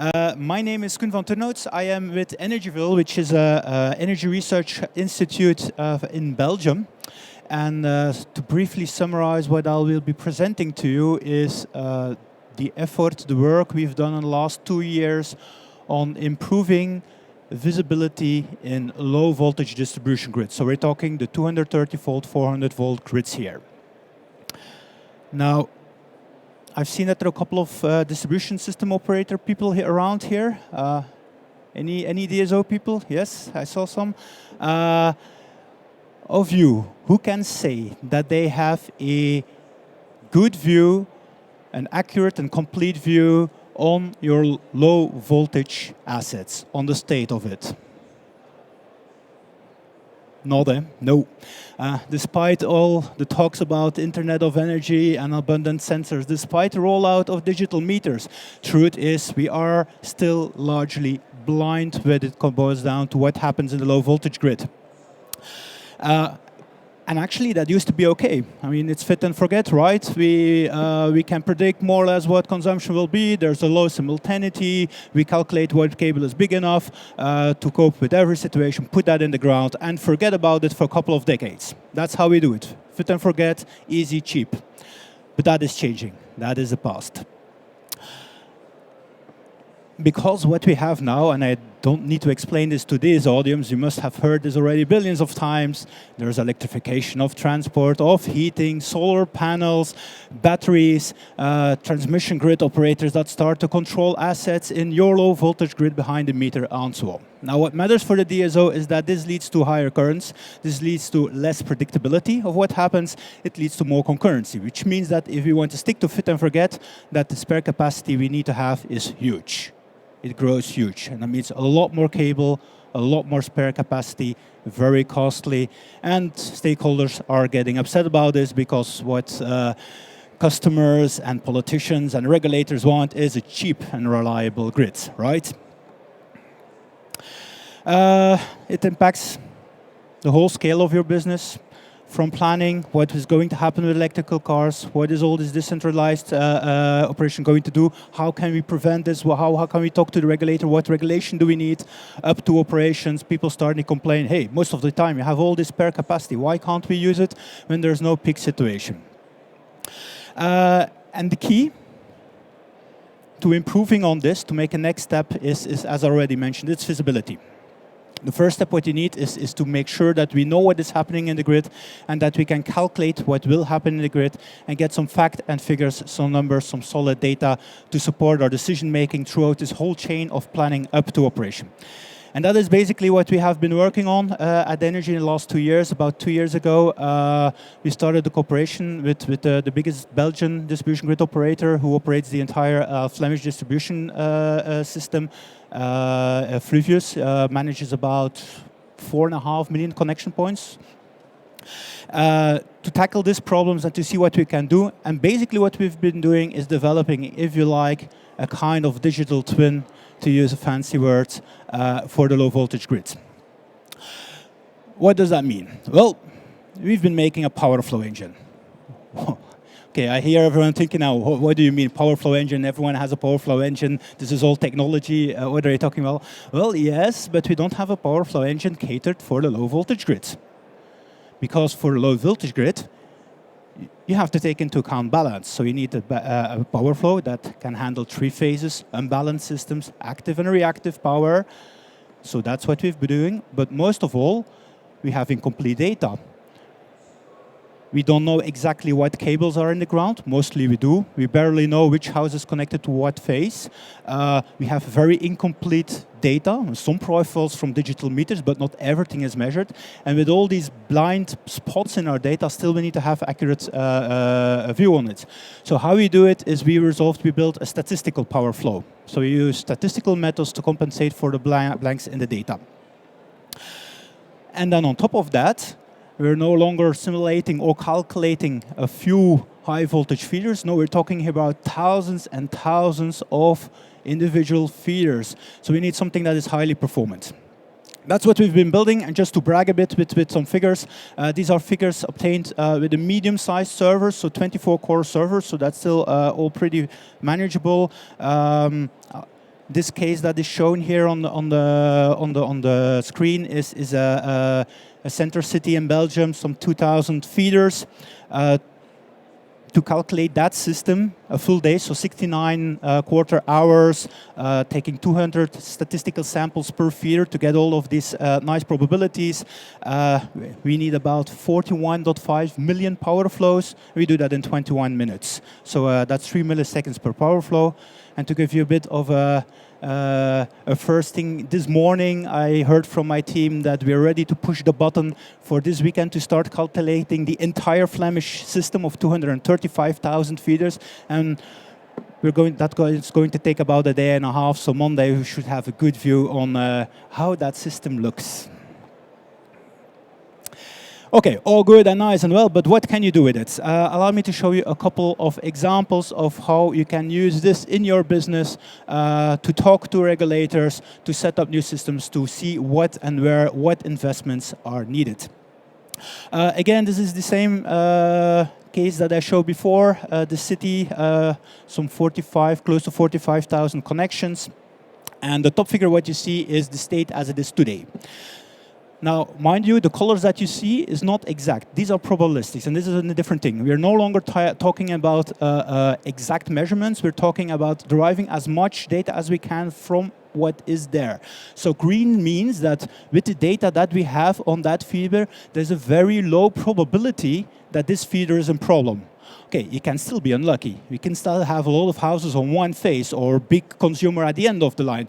My name is Koen Vanthournout. I am with EnergyVille, which is an energy research institute in Belgium. And to briefly summarize what I will be presenting to you is the effort, the work we've done in the last 2 years on improving visibility in low voltage distribution grids. So we're talking the 230 volt, 400 volt grids here. Now, I've seen that there are a couple of distribution system operator people here around here. Any DSO people? Yes, I saw some. Of you, who can say that they have a good view, an accurate and complete view on your low voltage assets, on the state of it? Not them, no. Despite all the talks about Internet of Energy and abundant sensors, despite the rollout of digital meters, truth is we are still largely blind when it boils down to what happens in the low voltage grid. And actually, that used to be okay. I mean, it's fit and forget, right? We can predict more or less what consumption will be. There's a low simultaneity. We calculate what cable is big enough to cope with every situation, put that in the ground, and forget about it for a couple of decades. That's how we do it. Fit and forget, easy, cheap. But that is changing. That is the past. Because what we have now, and I don't need to explain this to this audience, you must have heard this already billions of times, there's electrification of transport, of heating, solar panels, batteries, transmission grid operators that start to control assets in your low voltage grid behind the meter and so on. Now what matters for the DSO is that this leads to higher currents, this leads to less predictability of what happens, it leads to more concurrency, which means that if we want to stick to fit and forget, that the spare capacity we need to have is huge. It grows huge, and that means a lot more cable, a lot more spare capacity, very costly, and stakeholders are getting upset about this because what customers and politicians and regulators want is a cheap and reliable grid, right? It impacts the whole scale of your business, from planning, what is going to happen with electrical cars, what is all this decentralized operation going to do, how can we prevent this, how can we talk to the regulator, what regulation do we need, up to operations, people starting to complain, hey, most of the time you have all this spare capacity, why can't we use it when there's no peak situation? And the key to improving on this, to make a next step, is as I already mentioned, it's visibility. The first step what you need is to make sure that we know what is happening in the grid and that we can calculate what will happen in the grid and get some fact and figures, some numbers, some solid data to support our decision making throughout this whole chain of planning up to operation. And that is basically what we have been working on at Energy in the last 2 years. About 2 years ago, we started a cooperation with the biggest Belgian distribution grid operator who operates the entire Flemish distribution system. Fluvius manages about 4.5 million connection points. To tackle these problems and to see what we can do. And basically what we've been doing is developing, if you like, a kind of digital twin, to use a fancy word, for the low voltage grids. What does that mean? Well, we've been making a power flow engine. Okay, I hear everyone thinking now, what do you mean power flow engine? Everyone has a power flow engine. This is all technology. What are you talking about? Well, yes, but we don't have a power flow engine catered for the low voltage grids. Because for the low voltage grid, you have to take into account balance. So you need a power flow that can handle 3 phases, unbalanced systems, active and reactive power. So that's what we've been doing. But most of all, we have incomplete data. We don't know exactly what cables are in the ground. Mostly we do. We barely know which house is connected to what phase. We have very incomplete data, some profiles from digital meters, but not everything is measured. And with all these blind spots in our data, still we need to have accurate view on it. So how we do it is we built a statistical power flow. So we use statistical methods to compensate for the blanks in the data. And then on top of that, we're no longer simulating or calculating a few high voltage feeders. No, we're talking about thousands and thousands of individual feeders. So we need something that is highly performant. That's what we've been building, and just to brag a bit with some figures, these are figures obtained with a medium-sized server, so 24-core servers, so that's still all pretty manageable. This case that is shown here on the screen is a center city in Belgium, some 2,000 feeders. To calculate that system, a full day, so 69 quarter hours, taking 200 statistical samples per feeder to get all of these nice probabilities. We need about 41.5 million power flows. We do that in 21 minutes. So that's 3 milliseconds per power flow. And to give you a bit of a first thing, this morning I heard from my team that we're ready to push the button for this weekend to start calculating the entire Flemish system of 235,000 feeders. And it's going to take about a day and a half, so Monday we should have a good view on how that system looks. Okay, all good and nice and well, but what can you do with it? Allow me to show you a couple of examples of how you can use this in your business to talk to regulators, to set up new systems, to see what and where, what investments are needed. Again, this is the same case that I showed before. The city, some 45, close to 45,000 connections. And the top figure, what you see is the state as it is today. Now, mind you, the colors that you see is not exact. These are probabilistics, and this is a different thing. We are no longer talking about exact measurements. We're talking about deriving as much data as we can from what is there. So green means that with the data that we have on that feeder, there's a very low probability that this feeder is a problem. Okay, you can still be unlucky. We can still have a lot of houses on one phase or big consumer at the end of the line.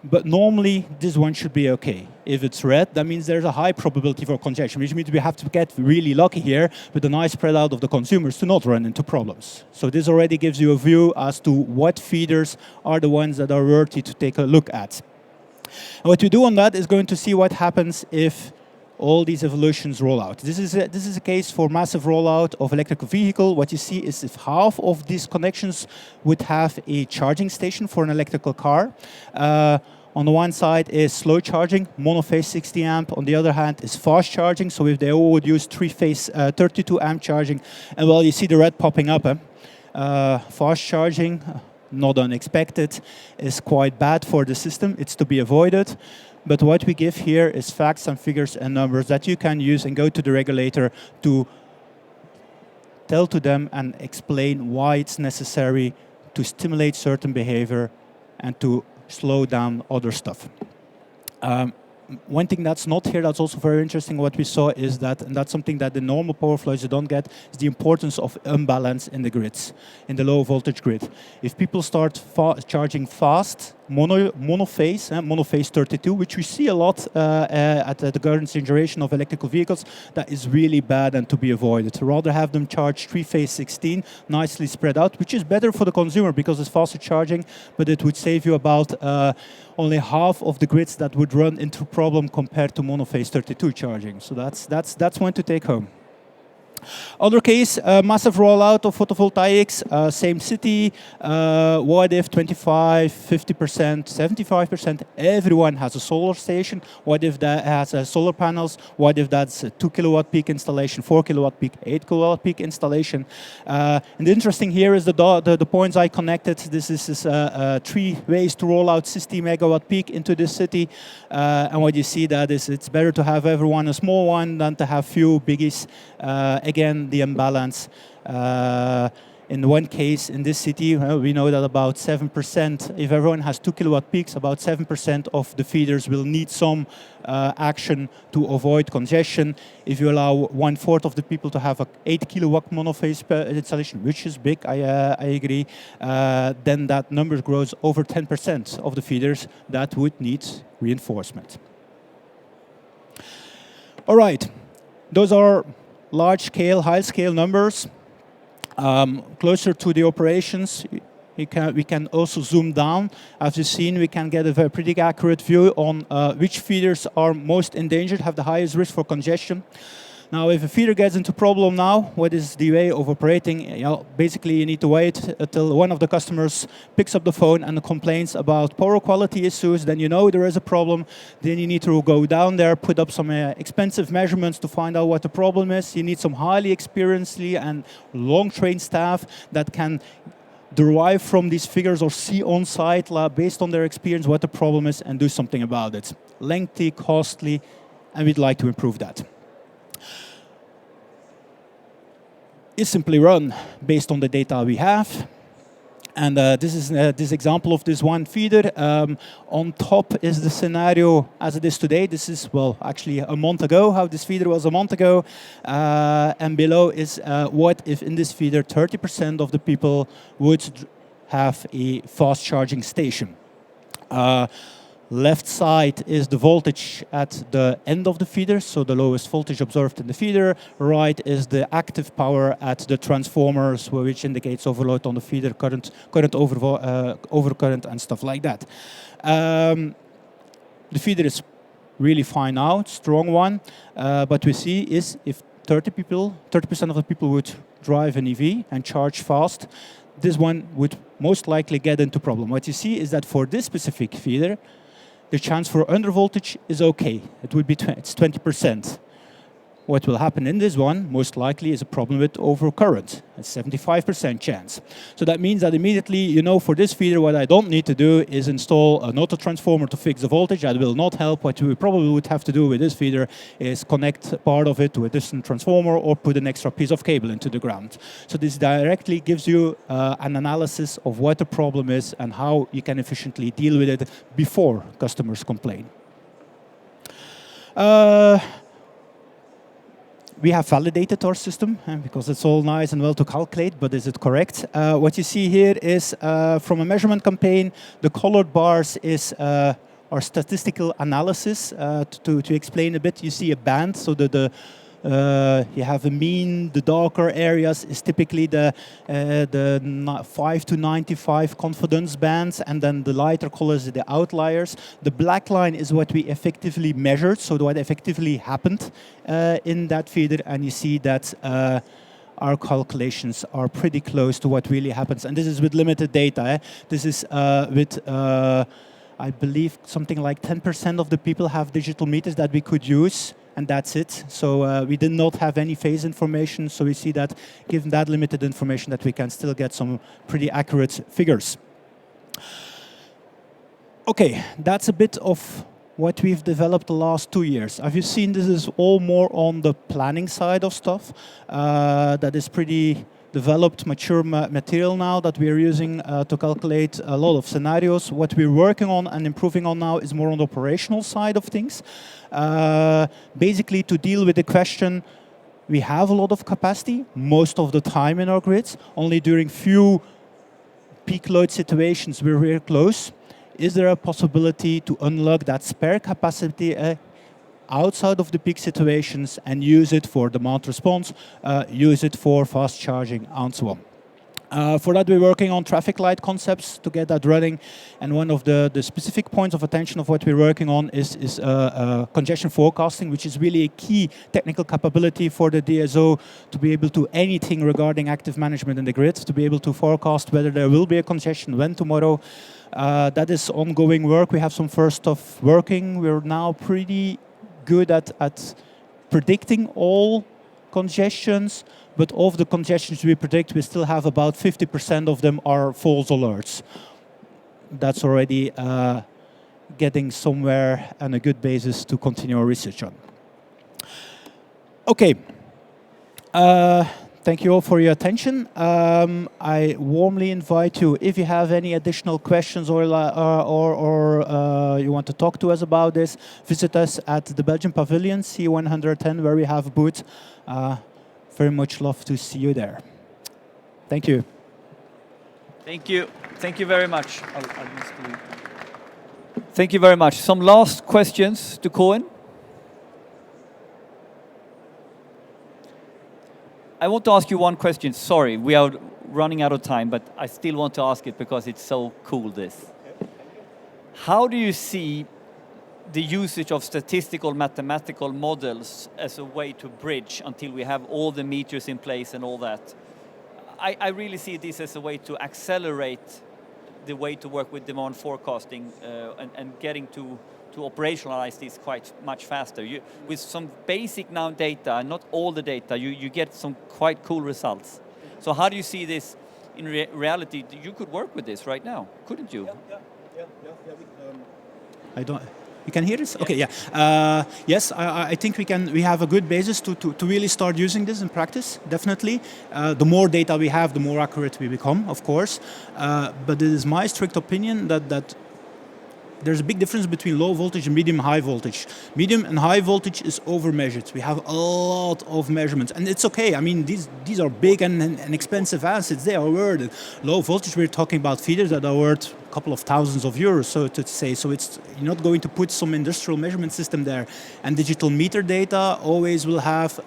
But normally, this one should be okay. If it's red, that means there's a high probability for congestion, which means we have to get really lucky here with a nice spread out of the consumers to not run into problems. So this already gives you a view as to what feeders are the ones that are worthy to take a look at. And what we do on that is going to see what happens if all these evolutions roll out. This is a case for massive rollout of electrical vehicle. What you see is if half of these connections would have a charging station for an electrical car. On the one side is slow charging, monophase 60 amp. On the other hand is fast charging. So if they all would use three-phase 32 amp charging, and well, you see the red popping up. Fast charging, not unexpected, is quite bad for the system. It's to be avoided. But what we give here is facts and figures and numbers that you can use and go to the regulator to tell to them and explain why it's necessary to stimulate certain behavior and to slow down other stuff. One thing that's not here that's also very interesting, what we saw is that, and that's something that the normal power flows you don't get, is the importance of imbalance in the grids, in the low voltage grid. If people start charging fast, monophase 32, which we see a lot at the current generation of electrical vehicles, that is really bad and to be avoided. Rather have them charge three-phase 16, nicely spread out, which is better for the consumer because it's faster charging, but it would save you about only half of the grids that would run into problem compared to monophase 32 charging. So that's one to take home. Other case, massive rollout of photovoltaics, same city, what if 25, 50%, 75%, everyone has a solar station, what if that has solar panels, what if that's a 2 kilowatt peak installation, 4 kilowatt peak, 8 kilowatt peak installation. And the interesting here is the points I connected. This is 3 ways to roll out 60 megawatt peak into this city. And what you see that is it's better to have everyone a small one than to have few biggies. Again, the imbalance. In one case, in this city, we know that about 7%, if everyone has 2 kilowatt peaks, about 7% of the feeders will need some action to avoid congestion. If you allow 1/4 of the people to have a 8 kilowatt monophase installation, which is big, I agree, then that number grows over 10% of the feeders that would need reinforcement. All right, those are large-scale, high-scale numbers. Closer to the operations, we can also zoom down. As you've seen, we can get a very pretty accurate view on which feeders are most endangered, have the highest risk for congestion. Now, if a feeder gets into problem now, what is the way of operating? Basically, you need to wait until one of the customers picks up the phone and complains about power quality issues. Then you know there is a problem. Then you need to go down there, put up some expensive measurements to find out what the problem is. You need some highly experienced and long-trained staff that can derive from these figures or see on site, based on their experience, what the problem is and do something about it. Lengthy, costly, and we'd like to improve that. Is simply run based on the data we have. And this is this example of this one feeder. On top is the scenario as it is today. This is, well, actually a month ago, how this feeder was a month ago. And below is what if in this feeder 30% of the people would have a fast charging station. Left side is the voltage at the end of the feeder, so the lowest voltage observed in the feeder. Right is the active power at the transformers, which indicates overload on the feeder, current overcurrent, and stuff like that. The feeder is really fine now, strong one. But we see is if 30% of the people would drive an EV and charge fast, this one would most likely get into problem. What you see is that for this specific feeder, the chance for undervoltage is okay. It would be it's 20%. What will happen in this one, most likely, is a problem with overcurrent. A 75% chance. So that means that immediately, you know, for this feeder, what I don't need to do is install an auto transformer to fix the voltage. That will not help. What we probably would have to do with this feeder is connect part of it to a distant transformer or put an extra piece of cable into the ground. So this directly gives you an analysis of what the problem is and how you can efficiently deal with it before customers complain. We have validated our system because it's all nice and well to calculate, but is it correct? What you see here is from a measurement campaign, the colored bars is our statistical analysis. To explain a bit, you see a band, so you have a mean. The darker areas is typically the 5 to 95 confidence bands, and then the lighter colors are the outliers. The black line is what we effectively measured, so what effectively happened in that feeder, and you see that our calculations are pretty close to what really happens. And this is with limited data. This is with I believe something like 10% of the people have digital meters that we could use. And that's it. So we did not have any phase information. So we see that, given that limited information, that we can still get some pretty accurate figures. Okay, that's a bit of what we've developed the last 2 years. Have you seen this is all more on the planning side of stuff? That is pretty developed, mature material now that we are using to calculate a lot of scenarios. What we're working on and improving on now is more on the operational side of things. Basically, to deal with the question, we have a lot of capacity most of the time in our grids. Only during few peak load situations we're very close. Is there a possibility to unlock that spare capacity outside of the peak situations and use it for demand response, use it for fast charging, and so on. For that, we're working on traffic light concepts to get that running. And one of the specific points of attention of what we're working on is congestion forecasting, which is really a key technical capability for the DSO to be able to anything regarding active management in the grid, to be able to forecast whether there will be a congestion, when tomorrow. That is ongoing work. We have some first stuff working. We're now pretty good at predicting all congestions, but of the congestions we predict, we still have about 50% of them are false alerts. That's already getting somewhere and a good basis to continue our research on. Okay. Thank you all for your attention. I warmly invite you, if you have any additional questions or you want to talk to us about this, visit us at the Belgian Pavilion, C110, where we have a booth. Very much love to see you there. Thank you. Thank you. Thank you very much. Thank you very much. Some last questions to Koen. I want to ask you one question. Sorry, we are running out of time, but I still want to ask it because it's so cool, this. How do you see the usage of statistical mathematical models as a way to bridge until we have all the meters in place and all that? I really see this as a way to accelerate the way to work with demand forecasting and getting to operationalize this quite much faster. With some basic now data, not all the data, you get some quite cool results. So how do you see this in reality, you could work with this right now, couldn't you? I don't. You can hear this? Okay, yeah. Yes, I think we can. We have a good basis to really start using this in practice. Definitely, the more data we have, the more accurate we become, of course. But it is my strict opinion that there's a big difference between low voltage and medium high voltage. Medium and high voltage is over measured. We have a lot of measurements, and it's okay. I mean, these are big and expensive assets. They are worth. Low voltage, we're talking about feeders that are worth a couple of thousands of euros, so to say. So you're not going to put some industrial measurement system there. And digital meter data always will have,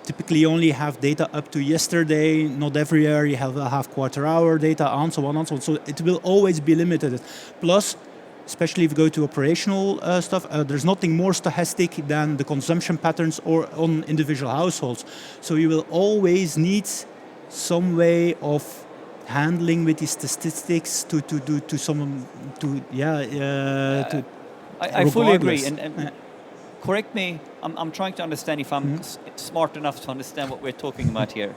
typically only have data up to yesterday. Not every year you will have quarter hour data, and so on and so on. So it will always be limited. Plus, especially if you go to operational stuff, there's nothing more stochastic than the consumption patterns or on individual households. So you will always need some way of handling with these statistics to I fully agree. And correct me, I'm trying to understand if I'm smart enough to understand what we're talking about here.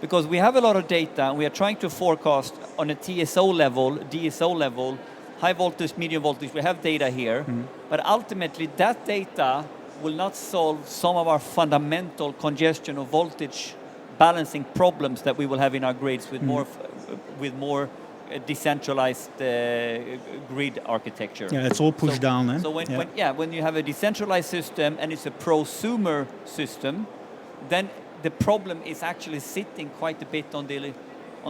Because we have a lot of data and we are trying to forecast on a TSO level, DSO level, high voltage, medium voltage, we have data here, but ultimately that data will not solve some of our fundamental congestion or voltage balancing problems that we will have in our grids with more decentralized grid architecture. Yeah, it's all pushed down. Eh? So when you have a decentralized system and it's a prosumer system, then the problem is actually sitting quite a bit on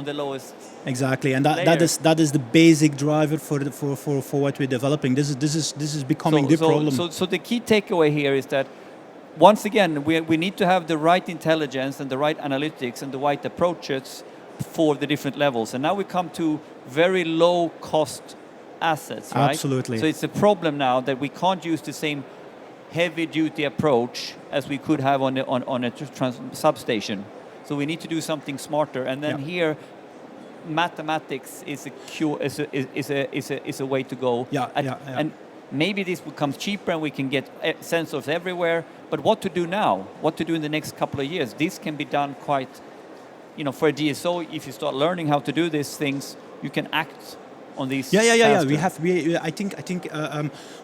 the lowest. Exactly, and that is the basic driver for what we're developing. This is becoming the problem. So the key takeaway here is that once again we need to have the right intelligence and the right analytics and the right approaches for the different levels. And now we come to very low cost assets, right? Absolutely. So it's a problem now that we can't use the same heavy duty approach as we could have on a substation. So we need to do something smarter, and then here, mathematics is a way to go. And maybe this becomes cheaper, and we can get sensors everywhere. But what to do now? What to do in the next couple of years? This can be done quite, for a DSO. If you start learning how to do these things, you can act on these. Yeah. I think.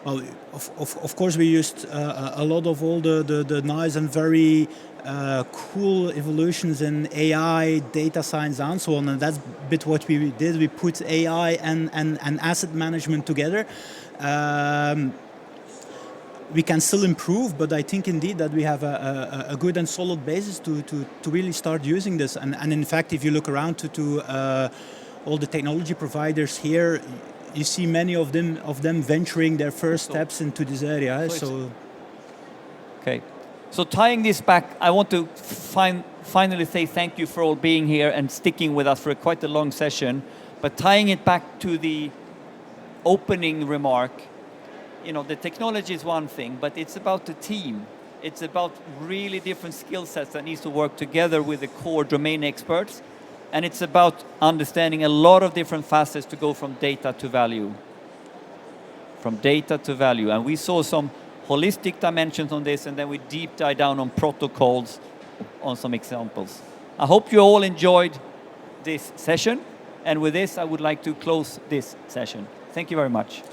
Well, of course, we used a lot of all the nice and very cool evolutions in AI, data science, and so on. And that's a bit what we did. We put AI and asset management together. We can still improve, but I think indeed that we have a good and solid basis to really start using this. And in fact, if you look around to all the technology providers here, you see many of them venturing their first steps into this area. Okay. So tying this back, I want to finally say thank you for all being here and sticking with us for quite a long session. But tying it back to the opening remark, the technology is one thing, but it's about the team. It's about really different skill sets that needs to work together with the core domain experts. And it's about understanding a lot of different facets to go from data to value. From data to value. And we saw some holistic dimensions on this, and then we deep dive down on protocols on some examples. I hope you all enjoyed this session. And with this, I would like to close this session. Thank you very much.